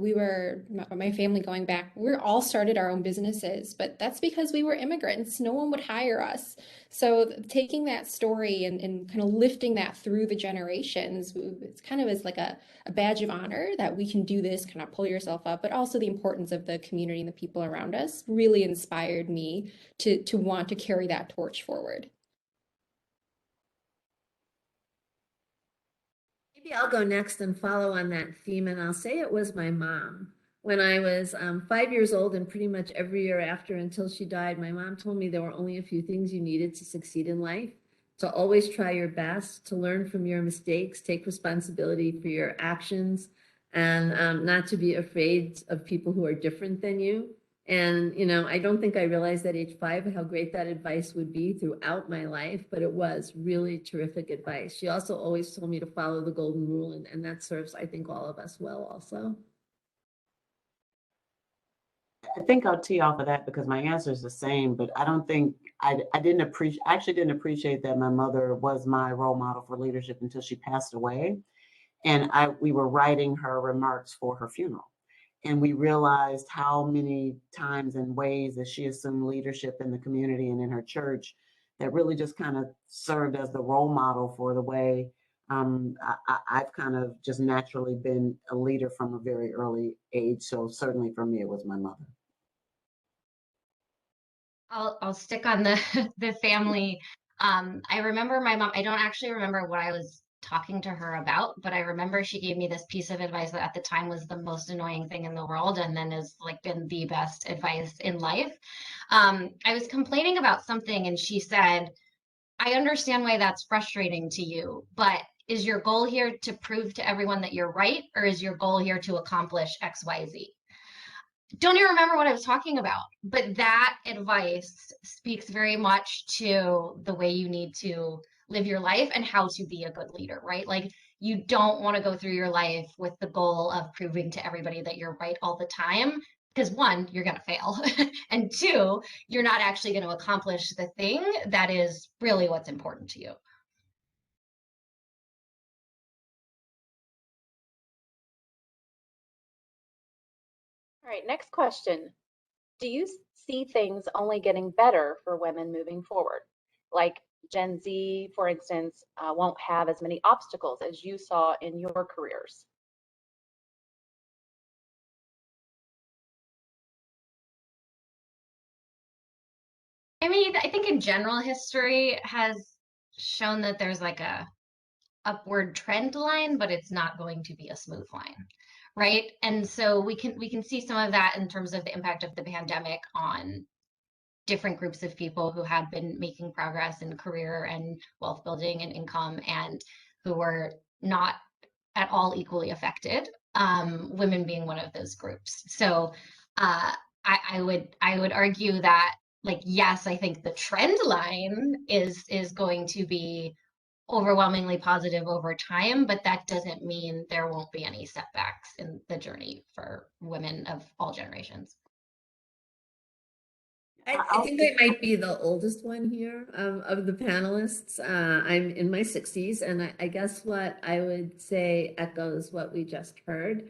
Speaker 7: my family going back, we're all started our own businesses, but that's because we were immigrants. No one would hire us. So taking that story and kind of lifting that through the generations, it's kind of as like a badge of honor that we can do this, kind of pull yourself up, but also the importance of the community and the people around us really inspired me to want to carry that torch forward.
Speaker 5: Maybe I'll go next and follow on that theme, and I'll say it was my mom. When I was 5 years old and pretty much every year after until she died, my mom told me there were only a few things you needed to succeed in life: to always try your best, to learn from your mistakes, take responsibility for your actions, and not to be afraid of people who are different than you. And, I don't think I realized at age 5 how great that advice would be throughout my life, but it was really terrific advice. She also always told me to follow the golden rule, and that serves, I think, all of us well also.
Speaker 6: I think I'll tee off of that because my answer is the same, but I don't think I didn't appreciate that my mother was my role model for leadership until she passed away. And we were writing her remarks for her funeral. And we realized how many times and ways that she assumed leadership in the community and in her church that really just kind of served as the role model for the way I've kind of just naturally been a leader from a very early age. So certainly for me, it was my mother.
Speaker 8: I'll stick on the the family. I remember my mom. I don't actually remember what I was talking to her about, but I remember she gave me this piece of advice that at the time was the most annoying thing in the world and then has like been the best advice in life. I was complaining about something and she said, I understand why that's frustrating to you, but is your goal here to prove to everyone that you're right, or is your goal here to accomplish XYZ? Don't even remember what I was talking about, but that advice speaks very much to the way you need to live your life and how to be a good leader, right? Like you don't want to go through your life with the goal of proving to everybody that you're right all the time, because one, you're going to fail, and two, you're not actually going to accomplish the thing that is really what's important to you.
Speaker 9: All right, next question. Do you see things only getting better for women moving forward? Like Gen Z, for instance, won't have as many obstacles as you saw in your careers.
Speaker 8: I mean, I think in general, history has shown that there's like a upward trend line, but it's not going to be a smooth line, right? And so we can see some of that in terms of the impact of the pandemic on different groups of people who had been making progress in career and wealth building and income and who were not at all equally affected, women being one of those groups. So I would argue that, like, yes, I think the trend line is going to be overwhelmingly positive over time, but that doesn't mean there won't be any setbacks in the journey for women of all generations.
Speaker 5: I think I might be the oldest one here of the panelists. I'm in my 60s, and I guess what I would say echoes what we just heard.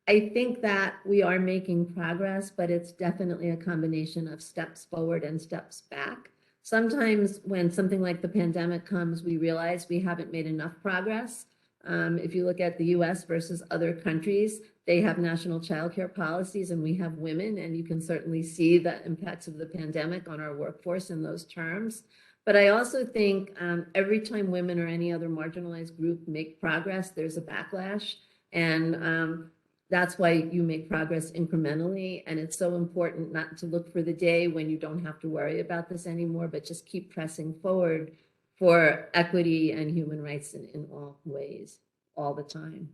Speaker 5: I think that we are making progress, but it's definitely a combination of steps forward and steps back. Sometimes when something like the pandemic comes, we realize we haven't made enough progress. If you look at the US versus other countries, they have national childcare policies and we have women, and you can certainly see the impacts of the pandemic on our workforce in those terms. But I also think every time women or any other marginalized group make progress, there's a backlash. And that's why you make progress incrementally. And it's so important not to look for the day when you don't have to worry about this anymore, but just keep pressing forward for equity and human rights in all ways, all the time.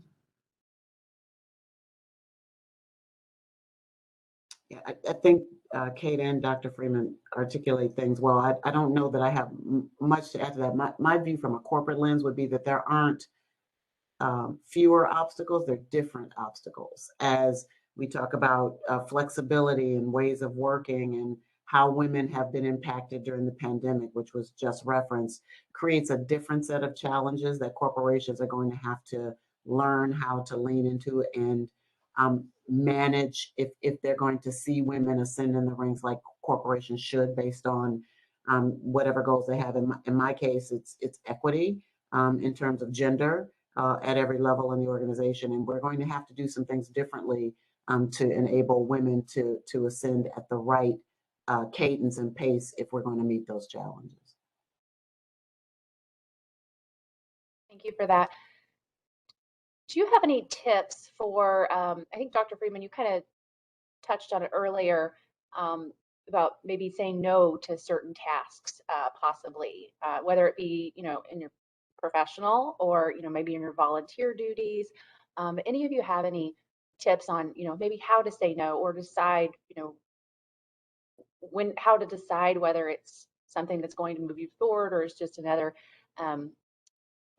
Speaker 6: Yeah, I think Kate and Dr. Freeman articulate things well. I don't know that I have much to add to that. My view from a corporate lens would be that there aren't fewer obstacles, they're different obstacles. As we talk about flexibility and ways of working and how women have been impacted during the pandemic, which was just referenced, creates a different set of challenges that corporations are going to have to learn how to lean into and manage if they're going to see women ascend in the ranks like corporations should based on whatever goals they have. In my case, it's equity in terms of gender at every level in the organization. And we're going to have to do some things differently to enable women to ascend at the right cadence and pace if we're going to meet those challenges.
Speaker 9: Thank you for that. Do you have any tips for, I think Dr. Freeman, you kind of touched on it earlier, about maybe saying no to certain tasks, possibly, whether it be, in your professional or, maybe in your volunteer duties. Any of you have any tips on, maybe how to say no or decide, how to decide whether it's something that's going to move you forward or it's just another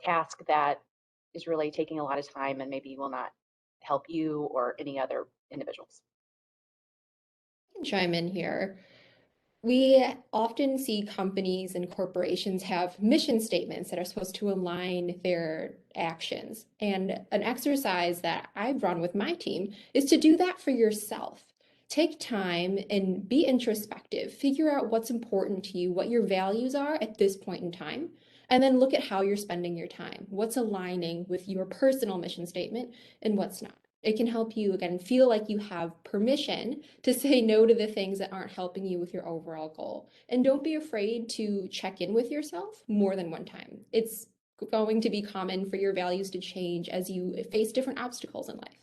Speaker 9: task that is really taking a lot of time and maybe will not help you or any other individuals?
Speaker 7: Chime in here. We often see companies and corporations have mission statements that are supposed to align their actions. And an exercise that I've run with my team is to do that for yourself. Take time and be introspective. Figure out what's important to you, what your values are at this point in time, and then look at how you're spending your time. What's aligning with your personal mission statement and what's not. It can help you, again, feel like you have permission to say no to the things that aren't helping you with your overall goal. And don't be afraid to check in with yourself more than one time. It's going to be common for your values to change as you face different obstacles in life?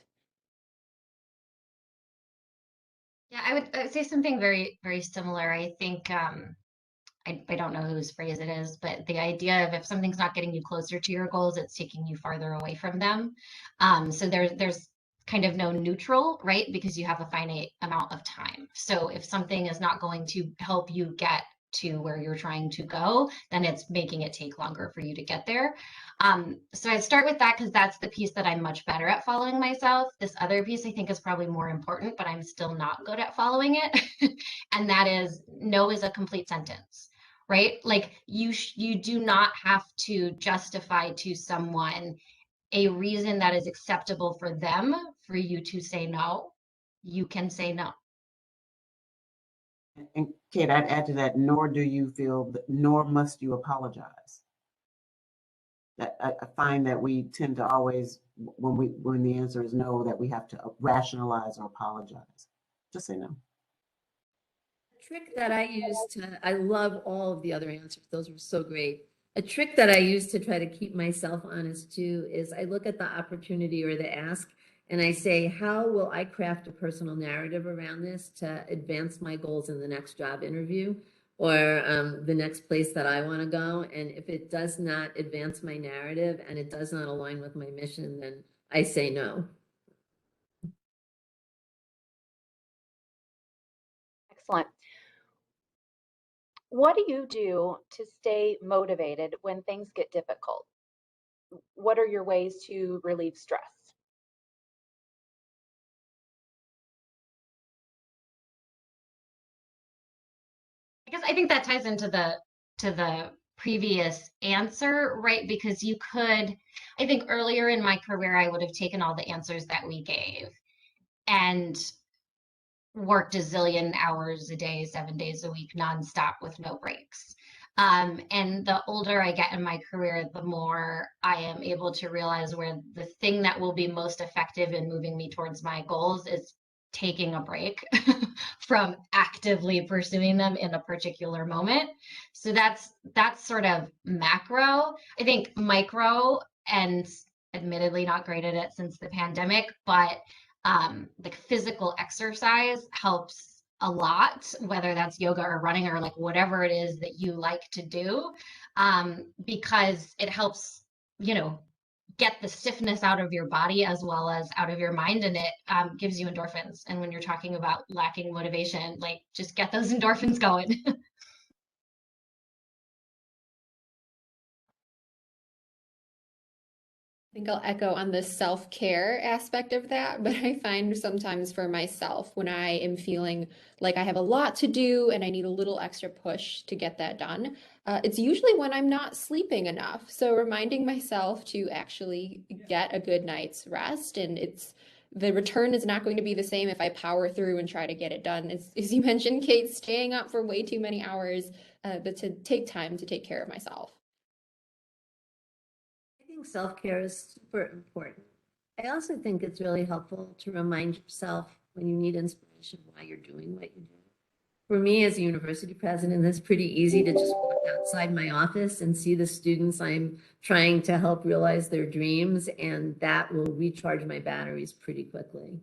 Speaker 8: Yeah, I would say something very, very similar. I think I don't know whose phrase it is, but the idea of if something's not getting you closer to your goals, it's taking you farther away from them. So there's kind of no neutral, right? Because you have a finite amount of time. So if something is not going to help you get to where you're trying to go, then it's making it take longer for you to get there. So I start with that because that's the piece that I'm much better at following myself. This other piece I think is probably more important, but I'm still not good at following it. And that is no is a complete sentence, right? Like you do not have to justify to someone a reason that is acceptable for them for you to say no. You can say no.
Speaker 6: And Kate, I'd add to that, nor do you feel, nor must you apologize. That I find that we tend to always, when the answer is no, that we have to rationalize or apologize. Just say no.
Speaker 5: Trick that I love all of the other answers. Those were so great. A trick that I use to try to keep myself honest too is I look at the opportunity or the ask and I say, how will I craft a personal narrative around this to advance my goals in the next job interview or the next place that I want to go? And if it does not advance my narrative and it does not align with my mission, then I say no.
Speaker 9: Excellent. What do you do to stay motivated when things get difficult? What are your ways to relieve stress?
Speaker 8: Because I think that ties into the previous answer, right? Because you could, I think earlier in my career, I would have taken all the answers that we gave and worked a zillion hours a day, 7 days a week, nonstop with no breaks. And the older I get in my career, the more I am able to realize where the thing that will be most effective in moving me towards my goals is taking a break from actively pursuing them in a particular moment. So that's sort of macro. I think micro, and admittedly not great at it since the pandemic, but like physical exercise helps a lot, whether that's yoga or running or like whatever it is that you like to do, because it helps, get the stiffness out of your body as well as out of your mind, and it gives you endorphins. And when you're talking about lacking motivation, like just get those endorphins going.
Speaker 7: I think I'll echo on the self-care aspect of that, but I find sometimes for myself when I am feeling like I have a lot to do and I need a little extra push to get that done, it's usually when I'm not sleeping enough. So reminding myself to actually get a good night's rest, and the return is not going to be the same if I power through and try to get it done. As you mentioned, Kate, staying up for way too many hours, but to take time to take care of myself.
Speaker 5: I think self-care is super important. I also think it's really helpful to remind yourself when you need inspiration why you're doing what you do. For me as a university president, it's pretty easy to just walk outside my office and see the students I'm trying to help realize their dreams, and that will recharge my batteries pretty quickly.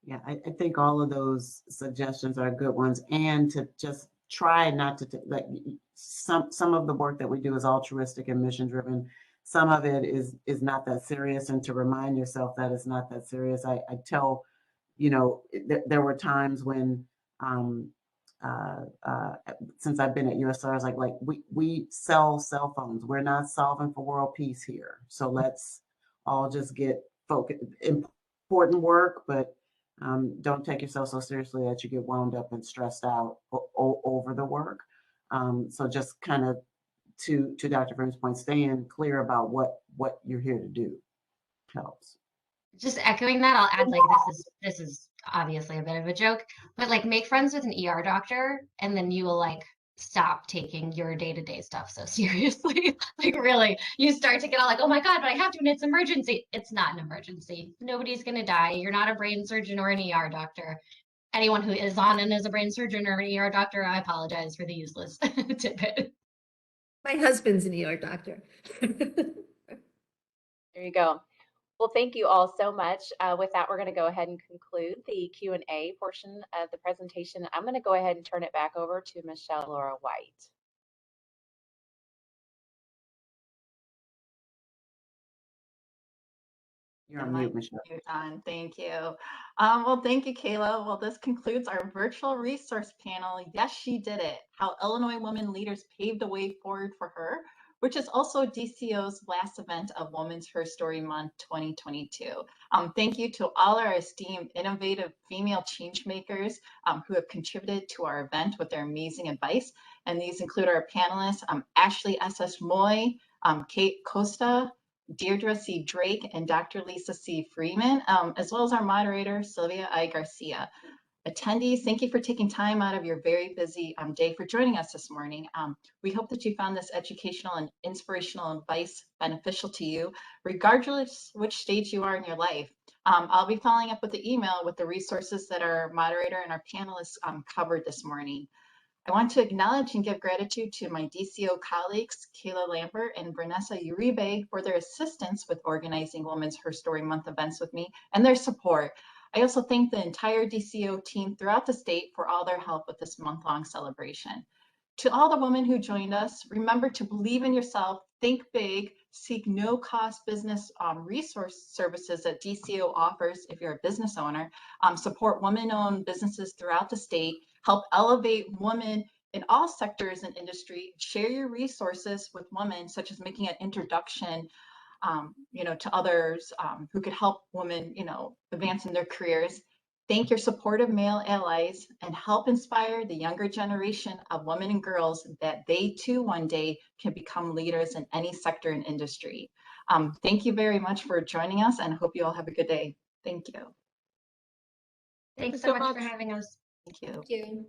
Speaker 6: Yeah, I think all of those suggestions are good ones, and to just try not to like some of the work that we do is altruistic and mission driven. Some of it is not that serious, and to remind yourself that it's not that serious. I tell, there were times when since I've been at USR, I was like we sell cell phones. We're not solving for world peace here. So let's all just get focused. Important work, but don't take yourself so seriously that you get wound up and stressed out over the work. So just kind of to Dr. Brim's point, staying clear about what you're here to do helps.
Speaker 8: Just echoing that, I'll add like this is obviously a bit of a joke, but like make friends with an ER doctor and then you will like stop taking your day-to-day stuff so seriously. Like really, you start to get all like, oh my God, but I have to, and it's emergency. It's not an emergency. Nobody's gonna die. You're not a brain surgeon or an ER doctor. Anyone who is on and is a brain surgeon or an ER doctor, I apologize for the useless tidbit.
Speaker 5: My husband's an ER doctor.
Speaker 9: There you go. Well, thank you all so much. With that, we're going to go ahead and conclude the Q&A portion of the presentation. I'm going to go ahead and turn it back over to Michelle Laura White.
Speaker 6: You're on mute, Michelle.
Speaker 3: You're on. Thank you. Well, thank you, Kayla. Well, this concludes our virtual resource panel. Yes, she did it. How Illinois women leaders paved the way forward for her, which is also DCO's last event of Women's Her Story Month 2022. Thank you to all our esteemed, innovative female change makers who have contributed to our event with their amazing advice. And these include our panelists, Ashley S.S. Moy, Kate Costa, Deirdre C. Drake, and Dr. Lisa C. Freeman, as well as our moderator, Sylvia I. Garcia. Attendees, thank you for taking time out of your very busy day for joining us this morning. We hope that you found this educational and inspirational advice beneficial to you, regardless which stage you are in your life. I'll be following up with the email with the resources that our moderator and our panelists covered this morning. I want to acknowledge and give gratitude to my DCO colleagues, Kayla Lambert and Vanessa Uribe, for their assistance with organizing Women's Her Story Month events with me and their support. I also thank the entire DCO team throughout the state for all their help with this month-long celebration. To all the women who joined us, remember to believe in yourself, think big, seek no-cost business resource services that DCO offers if you're a business owner, support women-owned businesses throughout the state, help elevate women in all sectors and industry, share your resources with women, such as making an introduction to others who could help women, advance in their careers. Thank your supportive male allies and help inspire the younger generation of women and girls that they too one day can become leaders in any sector and industry. Thank you very much for joining us and hope you all have a good day. Thank you.
Speaker 8: Thanks so much for having us.
Speaker 3: Thank you.
Speaker 7: Thank you.